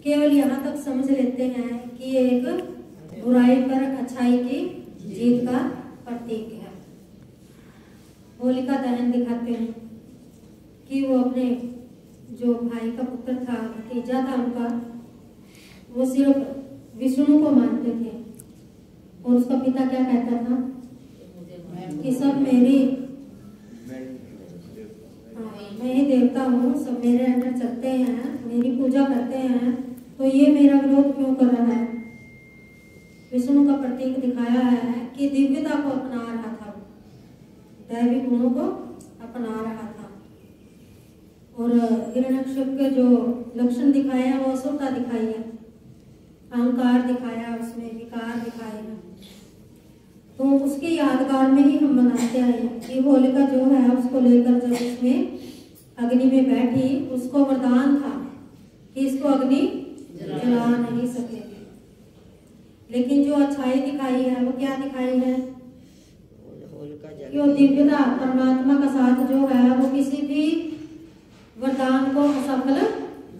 केवल यहाँ तक समझ लेते हैं कि ये एक बुराई पर अच्छाई की जीत का प्रतीक है। होलिका दहन दिखाते हैं कि वो अपने जो भाई का पुत्र था, भतीजा था उनका, वो सिर्फ विष्णु को मानते थे और उसका पिता क्या कहता था कि सब मेरी, मैं ही देवता हूँ, सब मेरे अंदर चलते हैं, मेरी पूजा करते हैं, तो ये मेरा विरोध क्यों कर रहा है। विष्णु का प्रतीक दिखाया है कि दिव्यता को अपना रहा था, दैवी गुणों को अपना रहा था। और हिरण्यकश्यप के जो लक्षण दिखाए हैं वो असुरता दिखाई है, अहंकार दिखाया, उसमें विकार दिखाए हैं। तो उसकी यादगार में ही हम मनाते आए हैं कि होलिका जो है उसको लेकर जब उसमें अग्नि में बैठी, उसको वरदान था कि इसको अग्नि जला नहीं सकेगी। लेकिन जो अच्छाई दिखाई है वो क्या दिखाई है कि वो दिव्यता, परमात्मा का साथ जो है वो किसी भी वरदान को असफल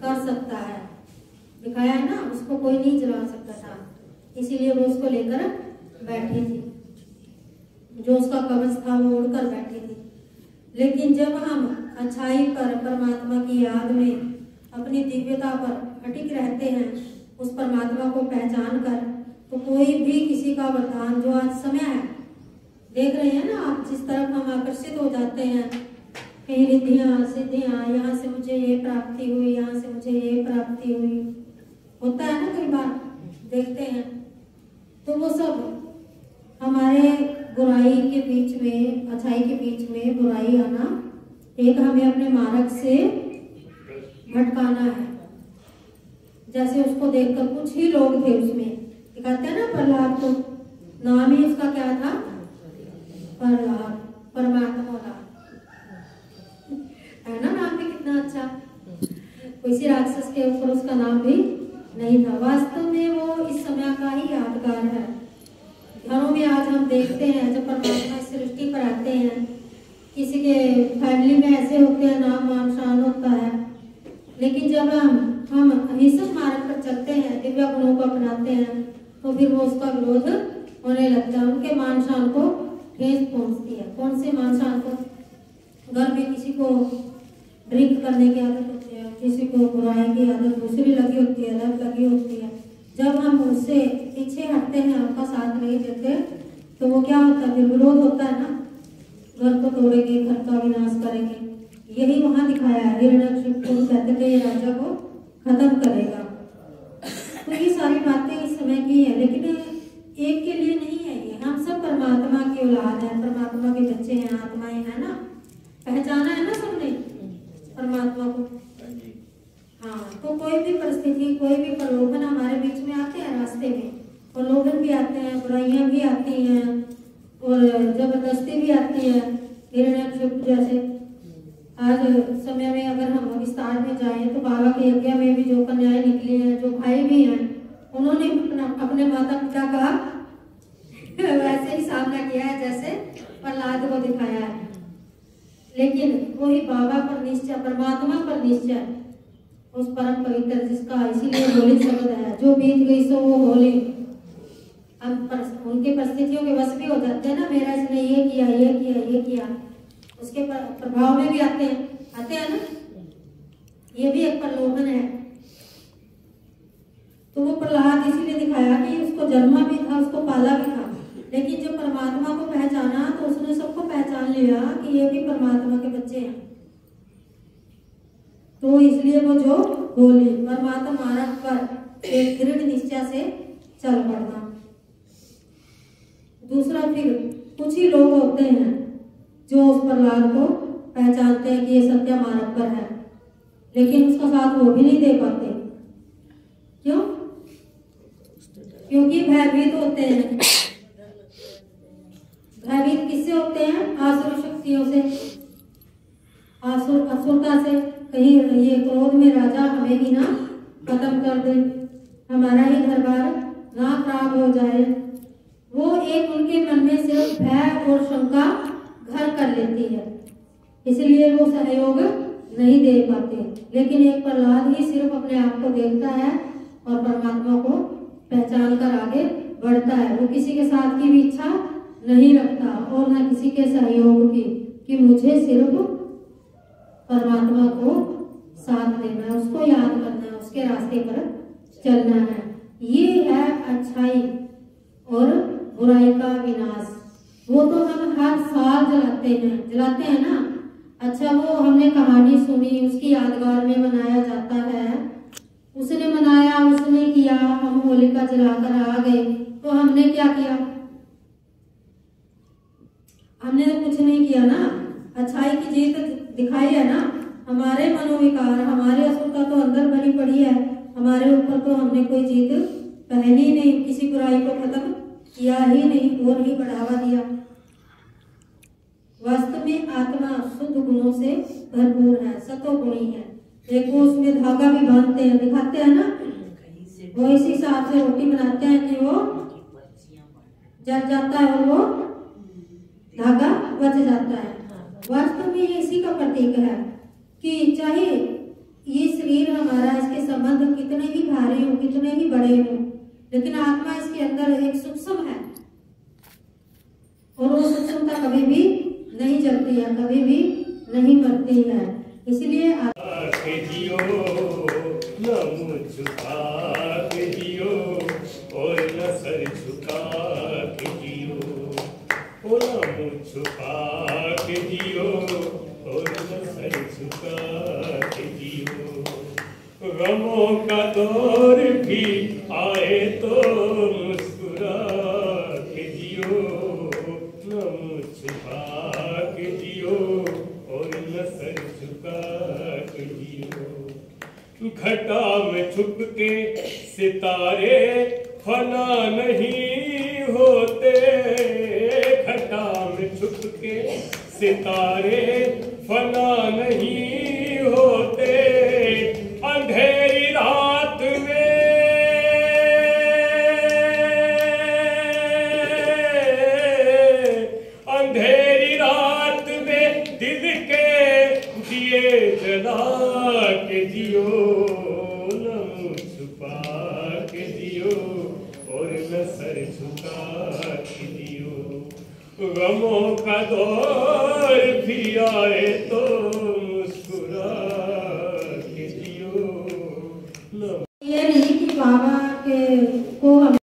कर सकता है, दिखाया है ना। उसको कोई नहीं जला सकता था, इसीलिए वो उसको लेकर बैठी थी, जो उसका कवच था वो उड़कर बैठी थी। लेकिन जब हम अच्छाई पर, परमात्मा की याद में, अपनी दिव्यता पर अटिक रहते हैं, उस परमात्मा को पहचान कर, तो कोई भी किसी का वरदान, जो आज समय है, देख रहे हैं ना आप, जिस तरफ हम आकर्षित हो जाते हैं, कहीं रिद्धियाँ सिद्धियाँ, यहाँ से मुझे ये प्राप्ति हुई, यहाँ से मुझे ये प्राप्ति हुई, होता है ना कई बार देखते हैं। तो वो सब हमारे बुराई के बीच में, अच्छाई के बीच में बुराई आना, एक हमें अपने मार्ग से भटकाना है। जैसे उसको देखकर कुछ ही लोग थे उसमें, कहते हैं ना प्रहलाद को, नाम ही उसका क्या था, प्रहलाद, परमात्मा है ना, नाम भी कितना अच्छा। किसी राक्षस के ऊपर उसका नाम भी नहीं था। वास्तव में वो इस समय का ही यादगार है। घरों में आज हम देखते हैं जब परमात्मा इस सृष्टि पर आते हैं, किसी के फैमिली में ऐसे होते हैं, नाम मान शान होता है, लेकिन जब हम अहिंसक मार्ग पर चलते हैं, दिव्य गुणों को अपनाते हैं, तो फिर वो उसका विरोध होने लगता है, उनके मान शान को ठेस पहुंचती है। कौन से मान शान को? घर में किसी को ड्रिंक करने की आदत होती है, किसी को बुराई की आदत दूसरी लगी होती है, लत लगी होती है। जब हम उससे पीछे हटते हैं, उनका साथ नहीं देते, तो वो क्या होता है, फिर विरोध होता है ना, घर को तोड़ेंगे, घर का विनाश करेंगे। यही वहां दिखाया है। हिरण्यकश्यप को कहते थे ये राजा को खत्म करेगा। तो ये सारी बातें इस समय की है, लेकिन एक के लिए नहीं है ये। हम सब परमात्मा की औलाद है, परमात्मा के बच्चे हैं, आत्माएं हैं ना, पहचाना है ना सबने परमात्मा को। हाँ, तो कोई भी परिस्थिति, कोई भी प्रलोभन हमारे बीच में आते हैं, रास्ते में प्रलोभन भी आते हैं, बुराइयां भी आती हैं और जबरदस्ती भी आती है। हिरण्यकश्यप जैसे आज समय में अगर हम विस्तार में जाएं तो बाबा के यज्ञ में भी जो कन्याएं निकली हैं, जो भाई भी हैं, उन्होंने अपने माता पिता का वैसे ही सामना किया है जैसे प्रहलाद को दिखाया है। लेकिन वही बाबा पर निश्चय, परमात्मा पर निश्चय, उस परम पवित्र जिसका इसीलिए होली शब्द है, जो बीत गई सो वो होली। अब उनके परिस्थितियों के वश भी हो जाते हैं ना, मेरा इसने ये किया, ये किया, ये किया, उसके प्रभाव में भी आते हैं ना। ये भी एक प्रलोभन है। तो वो प्रहलाद इसीलिए दिखाया कि उसको जन्मा भी था, उसको पाला भी था, लेकिन जब परमात्मा को पहचाना तो उसने सबको पहचान लिया कि ये भी परमात्मा के बच्चे हैं। तो इसलिए वो जो होली, परमात्मा मार्ग पर एक दृढ़ निश्चय से चल पड़ना। दूसरा, फिर कुछ ही लोग होते हैं जो उस प्रहलाद को पहचानते हैं कि ये सत्य मार्ग पर है, लेकिन उसका साथ वो भी नहीं दे पाते। क्यों? क्योंकि भयभीत होते हैं। भयभीत किससे होते हैं? आसुर शक्तियों से, असुरता से। कहीं ये क्रोध में राजा हमें ही ना खत्म कर दे, हमारा ही घर बार ना खराब हो जाए। वो एक उनके मन में सिर्फ भय और शंका घर कर लेती है, इसलिए वो सहयोग नहीं दे पाते। लेकिन एक प्रहलाद ही सिर्फ अपने आप को देखता है और परमात्मा को पहचान कर आगे बढ़ता है। वो किसी के साथ की भी इच्छा नहीं रखता और न किसी के सहयोग की, कि मुझे सिर्फ परमात्मा को साथ देना है, उसको याद करना है, उसके रास्ते पर चलना है। ये है अच्छाई और बुराई का विनाश। वो तो हम हर साल जलाते हैं ना। अच्छा, वो हमने कहानी सुनी, उसकी यादगार में मनाया जाता है। उसने मनाया, उसने किया, हम होलिका जलाकर आ गए, तो हमने क्या किया? हमने तो कुछ नहीं किया ना। अच्छाई की जीत दिखाई है ना। हमारे मनोविकार, हमारे असुरता तो अंदर बनी पड़ी है, हमारे ऊपर तो हमने कोई जीत पहनी नहीं, किसी बुराई को खत्म किया ही नहीं और ही बढ़ावा दिया। वास्तव में आत्मा शुद्ध गुणों से भरपूर है, सतोगुणी है। देखो, उसमें धागा भी बांधते हैं, दिखाते हैं ना, वो इसी हिसाब से रोटी बनाते हैं कि वो जल जाता है और वो धागा बच जाता है। वास्तव में ये इसी का प्रतीक है कि चाहे ये शरीर हमारा, इसके संबंध कितने ही भारी हो, कितने ही बड़े हो, लेकिन आत्मा इसके अंदर एक सूक्ष्म है और वो सूक्ष्मता कभी भी नहीं जलती है, कभी भी नहीं मरती है। इसलिए गमों का दौर भी आए तो मुस्कुरा के जियो, न मुँह छुपा के जियो और न सर झुका के जियो। घटा में छुप के सितारे फना नहीं होते, घटा में छुप के सितारे फना नहीं होते। अंधेरी रात में, अंधेरी रात में दिल के दिए जला के जियो, न मुँह छुपा के जियो और न सर झुका के जियो। गमों का दौर भी आए तो